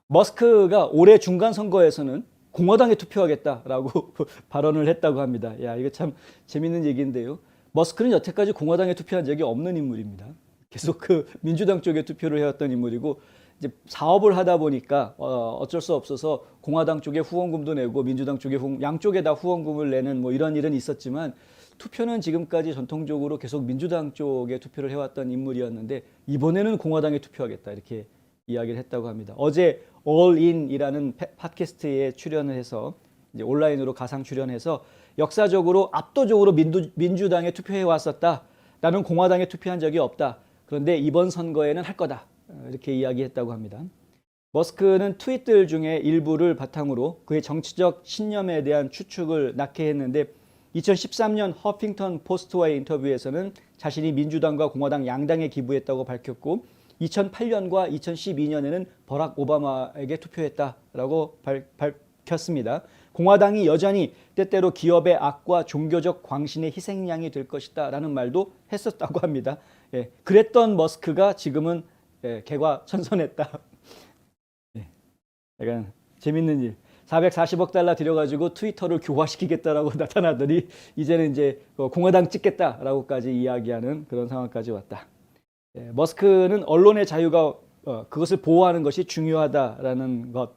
머스크가 올해 중간 선거에서는 공화당에 투표하겠다라고 발언을 했다고 합니다. 야, 이거 참 재밌는 얘기인데요. 머스크는 여태까지 공화당에 투표한 적이 없는 인물입니다. 계속 그 민주당 쪽에 투표를 해왔던 인물이고, 이제 사업을 하다 보니까 어쩔 수 없어서 공화당 쪽에 후원금도 내고 민주당 쪽에 양쪽에 다 후원금을 내는 뭐 이런 일은 있었지만, 투표는 지금까지 전통적으로 계속 민주당 쪽에 투표를 해왔던 인물이었는데, 이번에는 공화당에 투표하겠다 이렇게 이야기를 했다고 합니다. 어제 올인이라는 팟캐스트에 출연을 해서 이제 온라인으로 가상 출연해서 역사적으로 압도적으로 민주당에 투표해 왔었다. 나는 공화당에 투표한 적이 없다. 그런데 이번 선거에는 할 거다. 이렇게 이야기했다고 합니다. 머스크는 트윗들 중에 일부를 바탕으로 그의 정치적 신념에 대한 추측을 낳게 했는데, 2013년 허핑턴 포스트와의 인터뷰에서는 자신이 민주당과 공화당 양당에 기부했다고 밝혔고, 2008년과 2012년에는 버락 오바마에게 투표했다라고 밝혔습니다. 공화당이 여전히 때때로 기업의 악과 종교적 광신의 희생양이 될 것이다라는 말도 했었다고 합니다. 예, 그랬던 머스크가 지금은 개과천선했다. 예, 약간 재밌는 일. 440억 달러 들여가지고 트위터를 교화시키겠다라고 나타나더니 이제는 이제 공화당 찍겠다라고까지 이야기하는 그런 상황까지 왔다. 머스크는 언론의 자유가 그것을 보호하는 것이 중요하다라는 것,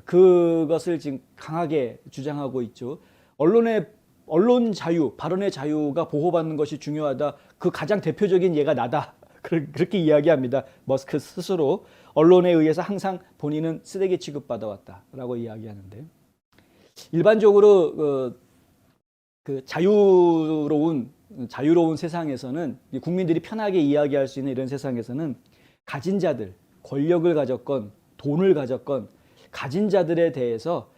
그것을 지금 강하게 주장하고 있죠. 언론 자유, 발언의 자유가 보호받는 것이 중요하다. 그 가장 대표적인 예가 나다. 그렇게 이야기합니다. 머스크 스스로 언론에 의해서 항상 본인은 쓰레기 취급받아왔다라고 이야기하는데, 일반적으로 그 자유로운 세상에서는, 국민들이 편하게 이야기할 수 있는 이런 세상에서는 가진 자들, 권력을 가졌건 돈을 가졌건 가진 자들에 대해서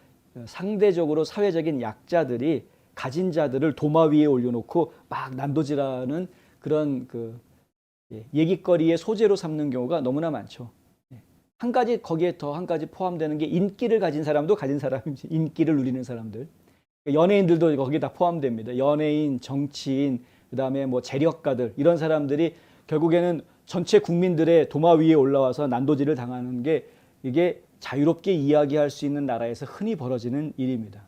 상대적으로 사회적인 약자들이 가진 자들을 도마 위에 올려놓고 막 난도질하는 그런 얘기거리의 소재로 삼는 경우가 너무나 많죠. 한 가지, 거기에 더 한 가지 포함되는 게, 인기를 가진 사람도 가진 사람이지, 인기를 누리는 사람들. 연예인들도 거기에 다 포함됩니다. 연예인, 정치인, 그다음에 뭐 재력가들, 이런 사람들이 결국에는 전체 국민들의 도마 위에 올라와서 난도질을 당하는 게, 이게 자유롭게 이야기할 수 있는 나라에서 흔히 벌어지는 일입니다.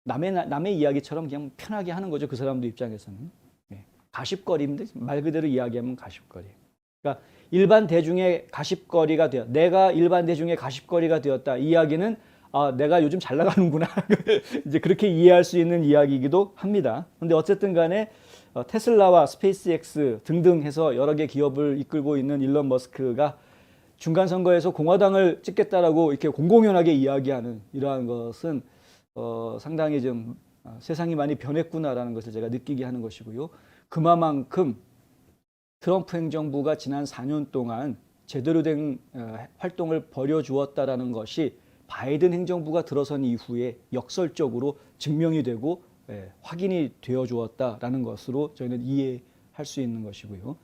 남의 이야기처럼 그냥 편하게 하는 거죠. 그 사람들 입장에서는. 가십거리인데, 말 그대로 이야기하면 가십거리. 그러니까 일반 대중의 가십거리가 되어, 내가 일반 대중의 가십거리가 되었다. 이 이야기는 내가 요즘 잘 나가는구나. 이제 그렇게 이해할 수 있는 이야기이기도 합니다. 그런데 어쨌든 간에 테슬라와 스페이스X 등등 해서 여러 개 기업을 이끌고 있는 일론 머스크가 중간 선거에서 공화당을 찍겠다라고 이렇게 공공연하게 이야기하는 이러한 것은 상당히 좀 세상이 많이 변했구나라는 것을 제가 느끼게 하는 것이고요. 그만큼 트럼프 행정부가 지난 4년 동안 제대로 된 활동을 벌여주었다라는 것이 바이든 행정부가 들어선 이후에 역설적으로 증명이 되고 확인이 되어 주었다라는 것으로 저희는 이해할 수 있는 것이고요.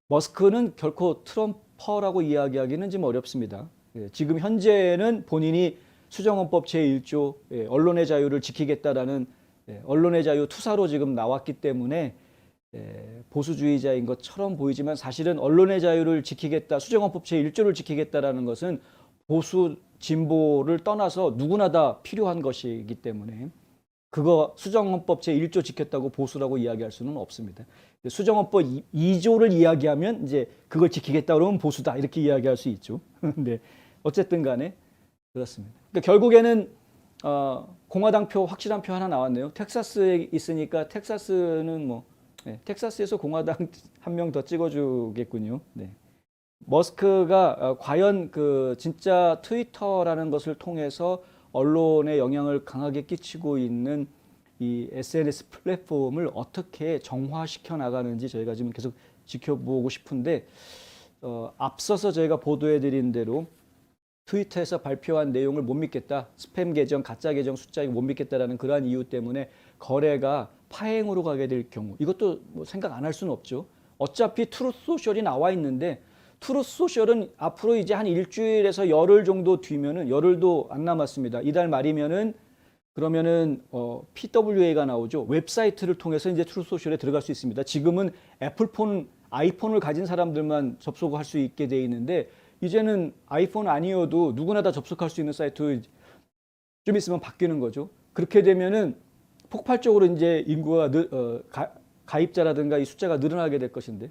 머스크는 결코 트럼퍼라고 이야기하기는 좀 어렵습니다. 지금 현재는 본인이 수정헌법 제1조 언론의 자유를 지키겠다라는 언론의 자유 투사로 지금 나왔기 때문에 보수주의자인 것처럼 보이지만, 사실은 언론의 자유를 지키겠다, 수정헌법 제1조를 지키겠다라는 것은 보수 진보를 떠나서 누구나 다 필요한 것이기 때문에, 그거 수정헌법 제1조 지켰다고 보수라고 이야기할 수는 없습니다. 수정헌법 2조를 이야기하면 이제 그걸 지키겠다 그러면 보수다 이렇게 이야기할 수 있죠. 근데 어쨌든 간에 그렇습니다. 그러니까 결국에는 공화당 표, 확실한 표 하나 나왔네요. 텍사스에 있으니까 텍사스는 텍사스에서 공화당 한 명 더 찍어주겠군요. 네. 머스크가 과연 진짜 트위터라는 것을 통해서 언론에 영향을 강하게 끼치고 있는 이 SNS 플랫폼을 어떻게 정화시켜 나가는지 저희가 지금 계속 지켜보고 싶은데, 앞서서 저희가 보도해드린 대로 트위터에서 발표한 내용을 못 믿겠다, 스팸 계정, 가짜 계정 숫자 못 믿겠다라는 그러한 이유 때문에 거래가 파행으로 가게 될 경우, 이것도 생각 안 할 수는 없죠. 어차피 트루스 소셜이 나와 있는데, 트루스 소셜은 앞으로 이제 한 일주일에서 열흘 정도 뒤면은, 열흘도 안 남았습니다. 이달 말이면은, 그러면은 PWA가 나오죠. 웹사이트를 통해서 이제 트루스 소셜에 들어갈 수 있습니다. 지금은 아이폰을 가진 사람들만 접속할 수 있게 돼 있는데, 이제는 아이폰 아니어도 누구나 다 접속할 수 있는 사이트 좀 있으면 바뀌는 거죠. 그렇게 되면은 폭발적으로 이제 인구가 가입자라든가 이 숫자가 늘어나게 될 것인데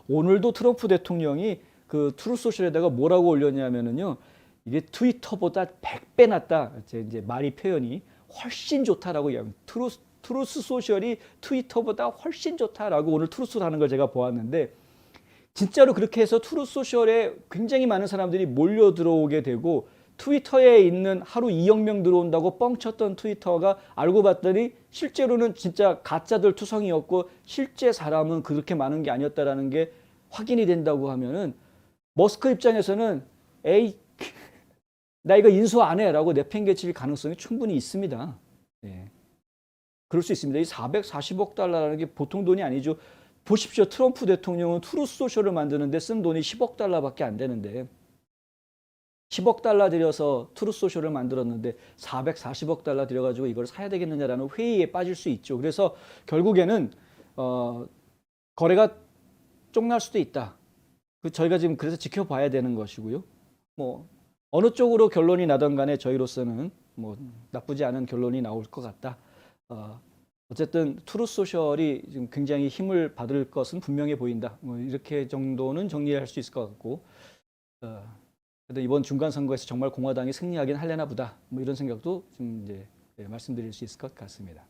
오늘도 트럼프 대통령이 그 트루스 소셜에다가 뭐라고 올렸냐면은요. 이게 트위터보다 100배 낫다. 이제 말이 표현이 훨씬 좋다라고 이야기합니다. 트루스 소셜이 트위터보다 훨씬 좋다라고 오늘 트루스를 하는 걸 제가 보았는데 진짜로 그렇게 해서 트루스 소셜에 굉장히 많은 사람들이 몰려 들어오게 되고 트위터에 있는 하루 2억 명 들어온다고 뻥쳤던 트위터가 알고 봤더니 실제로는 진짜 가짜들 투성이었고 실제 사람은 그렇게 많은 게 아니었다라는 게 확인이 된다고 하면은 머스크 입장에서는 에이 나 이거 인수 안 해라고 내팽개칠 가능성이 충분히 있습니다. 네. 그럴 수 있습니다. 이 440억 달러라는 게 보통 돈이 아니죠. 보십시오. 트럼프 대통령은 트루스 소셜을 만드는데 쓴 돈이 10억 달러밖에 안 되는데 10억 달러 들여서 트루스 소셜을 만들었는데 440억 달러 들여가지고 이걸 사야 되겠느냐라는 회의에 빠질 수 있죠. 그래서 결국에는 거래가 쫑날 수도 있다. 저희가 지금 그래서 지켜봐야 되는 것이고요. 뭐 어느 쪽으로 결론이 나든 간에 저희로서는 뭐 나쁘지 않은 결론이 나올 것 같다. 어쨌든 트루스 소셜이 지금 굉장히 힘을 받을 것은 분명해 보인다. 뭐 이렇게 정도는 정리할 수 있을 것 같고, 그래도 이번 중간 선거에서 정말 공화당이 승리하긴 하려나 보다. 뭐 이런 생각도 좀 이제 말씀드릴 수 있을 것 같습니다.